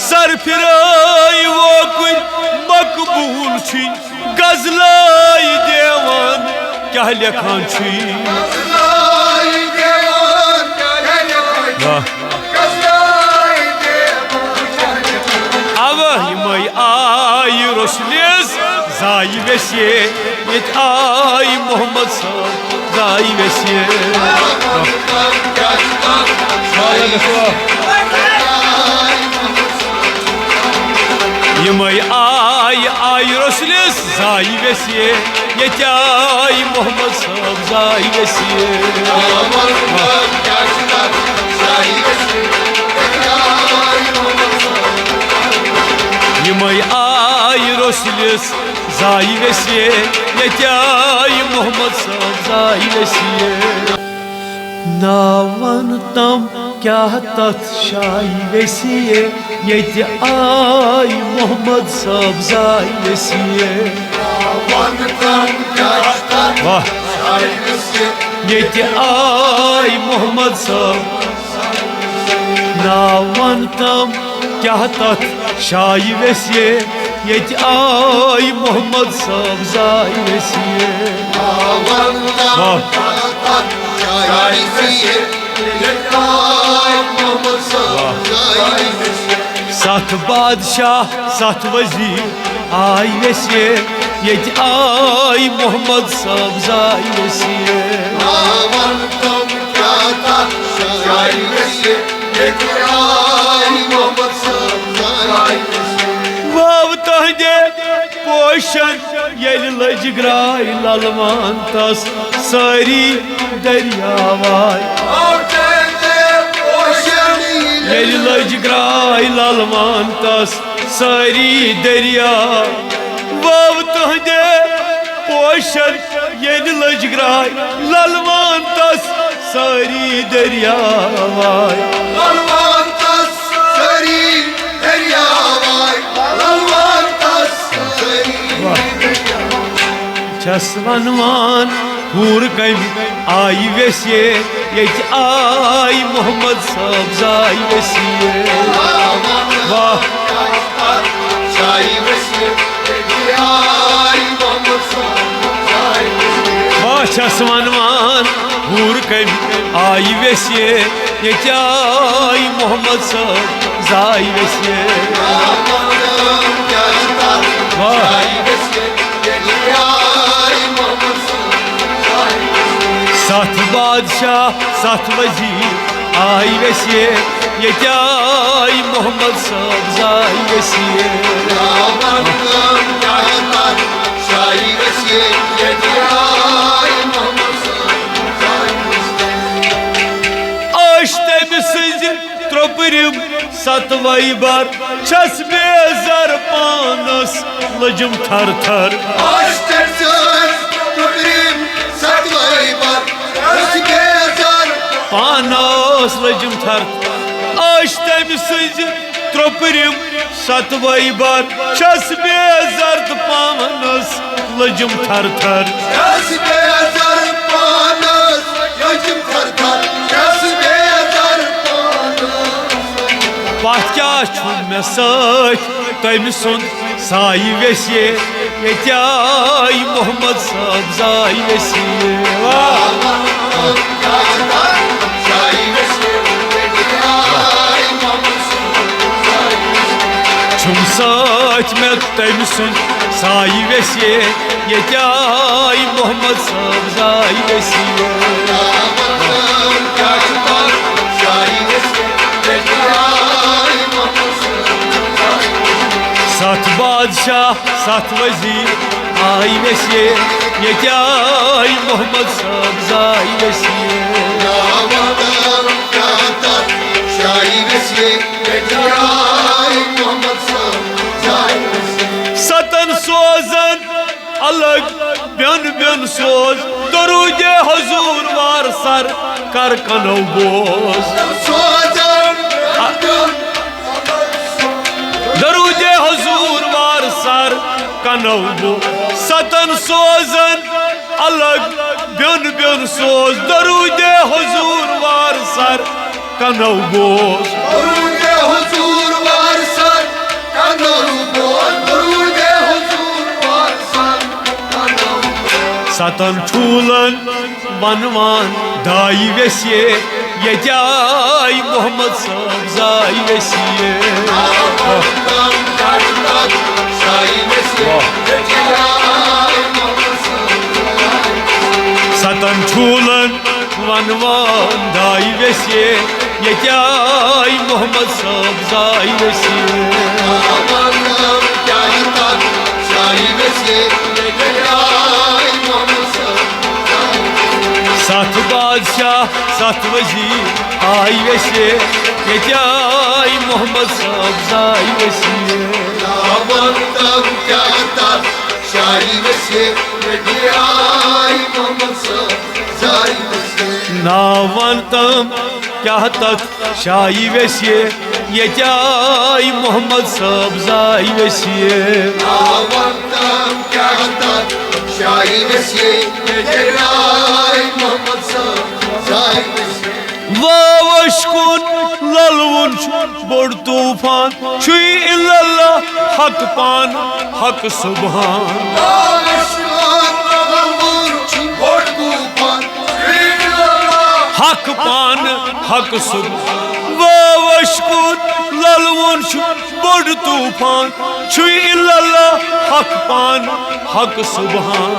sir फिराई वो कुछ मकबूल छी गजलाई देवान क्या लेखान छी यमय आई रसुलिस जाई वेसे ये आई मोहम्मद साहब जाई वेसे यमय आई रसुलिस जाई वेसे ये आई मोहम्मद साहब जाई वेसे यमय आई रसुलिस जाई वेसे ये आई मोहम्मद साहब जाई वेसे नावन तम क्या तथ शाई वेसे ये आई मोहम्मद साहब जाई वेसे नावन तम क्या तथ शाई वेसे ये आई मोहम्मद साहब नावन तम क्या तथ शाई वेसे ये आई मोहम्मद साहब जाई वेसे सत बादशाह सत वजीर आई वेसे ये आई मोहम्मद साहब जाई वेसे वाव तहदे पोशन येल लजग्राय ललमान तस सारी दरियावाय येल लजग्राय ललमान तस सारी दरिया वाव तहदे पोशन येल लजग्राय ललमान तस सारी दरियावाय छसवनवान पूर कम आई वेसे ये आई मोहम्मद साहब जाई वेसे वाह वाह छसवनवान पूर कम आई वेसे ये आई मोहम्मद साहब जाई वेसे सत बादशाह सत वजीर आई वेसे ये आई मोहम्मद साहब जाई वेसे अश्तम सज त्रोपरिम सतवई बार छस बेजार पानस लजम थर थर पानस लजम थर अश्तम सज त्रोपरिम सतवई बार छस बेजार पानस लजम थर थर पत क्या मे सत तम सुन साई वेसे ये आई मोहम्मद साहब जाई वेसे छुम सत मे तम सुन साई वेसे ये आई मोहम्मद साहब जाई वेसे सत बादशाह सत वजीर आई वेसे ये आई मोहम्मद साहब जाई वेसे सतन सोजन अलग ब्यन ब्यन सोज दरूदे हुजूर वार सर कर कनो बोज दरूदे हुजूर वार सर कनो बो सतन सोजन अलग ब्यन ब्यन सोज दरूदे हुजूर वार सर कनो बोज दरूदे हुजूर वार सर सतन ठूलन वनवान दाई वेसिए ये जाय मोहम्मद साहब जाई वेसिए सतन ठूलन वनवान दाई वेसिए ये जाय मोहम्मद साहब जाई वेसिए सात बादशाह सात वजीर आई वैसे ये जाय मोहम्मद साहब जाई वैसे नावंतम क्या तथ शाही वैसे ये जाय मोहम्मद साहब जाई वैसे वावशकुन ललवुन बोड़ तूफान छुई इल्लल्लाह हक पान हक सुबहान हक पान हक सुबहान वावशकुन ललवुन बोड़ तूफान छुई इल्लल्लाह हक पान हक सुबहान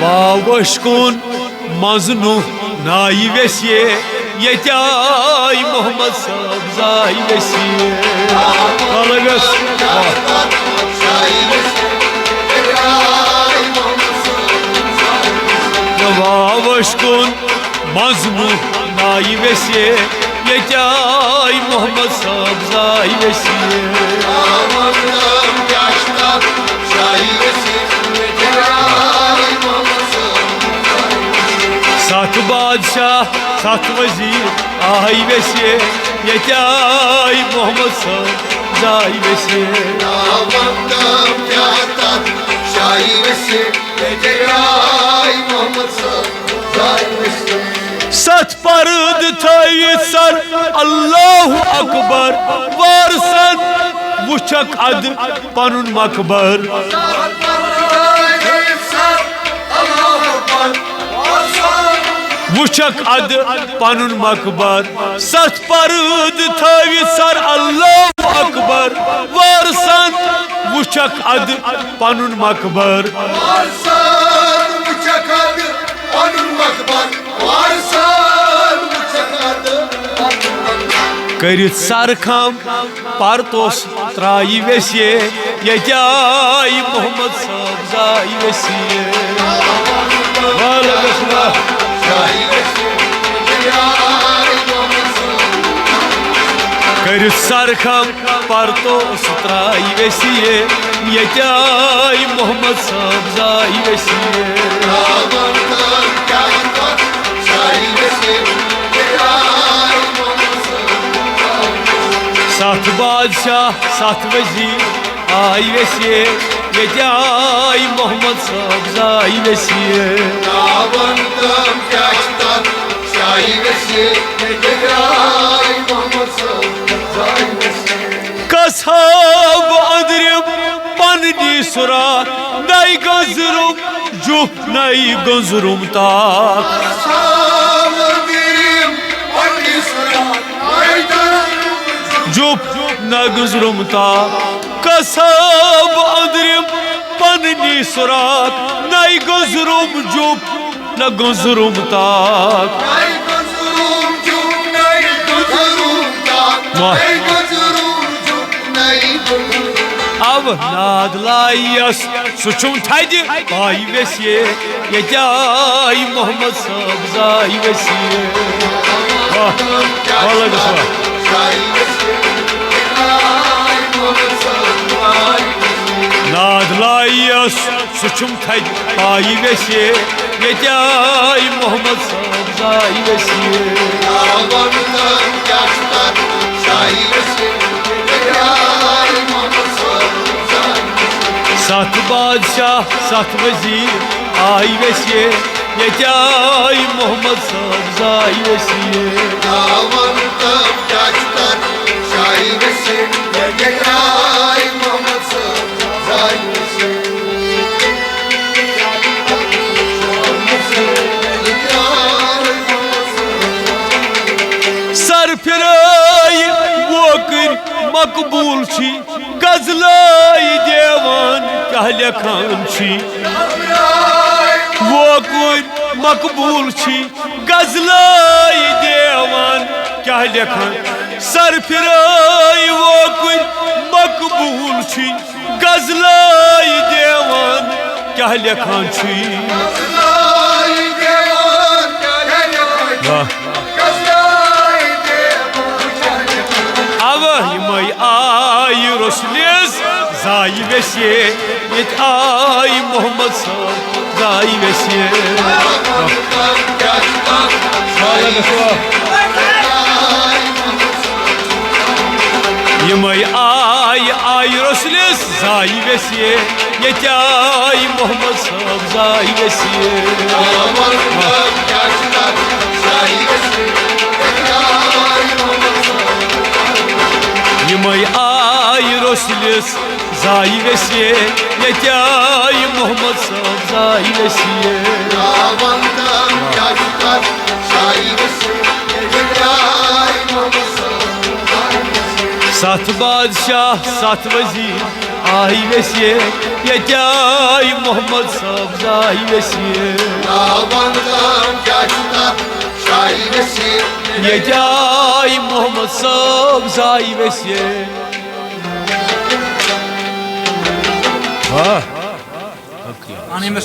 वावशकुन मजनू नाई वैसिए ये जाय मोहम्मद साहब जाई वैसिए वावशकुन मजनू नाई वैसिए ये जाय मोहम्मद साहब जाई वैसिए सात बादशाह सात वजीर आई वैसे ये जाय मोहम्मद साहब जाई वैसे सत पर्द थई सर अल्लाह अकबर वारसन वुचक अद पनुन मकबर वुचक अद पनुन मकबर सत पर्द थई सर अल्लाह अकबर वारसन वुचक अद पनुन मकबर करित सरखम परतोस त्राई वैसे ये जाय मोहम्मद साहब जाई वैसे करित सरखम परतोस त्राई वैसे ये जाय मोहम्मद साहब जाई वैसे सात बादशाह सात वजीर आई वैसे ये जाय मोहम्मद साहब जाई वैसे कसाब अदरिम पन्नी सुरा नई गंजरुम जुप नई गंजरुम ताक जुप न गुजरुम ताक कसाब अदरिम पन्नी सुराक नई गुजरुम जुप न गुजरुम ताक अब नाद लाइस सुचुम थज आई वैसे ये जाय मोहम्मद साहब जाई वैसे नाद लाइस सुचुम थज आई वैसे ये जाय मोहम्मद साहब जाई वैसे सात बादशाह सात वजीर आई वैसे ये जाय मोहम्मद साहब जाई वैसे şaibesi Yay Muhammed şaibesi सरफिराई वोकर मकबूल छी गजलाई देवान क्या लेखान छी वोकर मकबूल छी गजलाई देवान क्या लेखान सरफिराई वोकर मकबूल छी गजलाई देवान क्या लेखान छी आई रसलिस जाई वैसे ये आई मोहम्मद जाई वैसे आई रसलिस जाई वैसे ये आई मोहम्मद जाई वैसे आई रसलिस जाई वैसे ये आई मोहम्मद जाई वैसे सात बादशाह सात वजीर आई वैसे ये आई मोहम्मद जाई वैसे ये आई मोहम्मद जाई वैसे आने में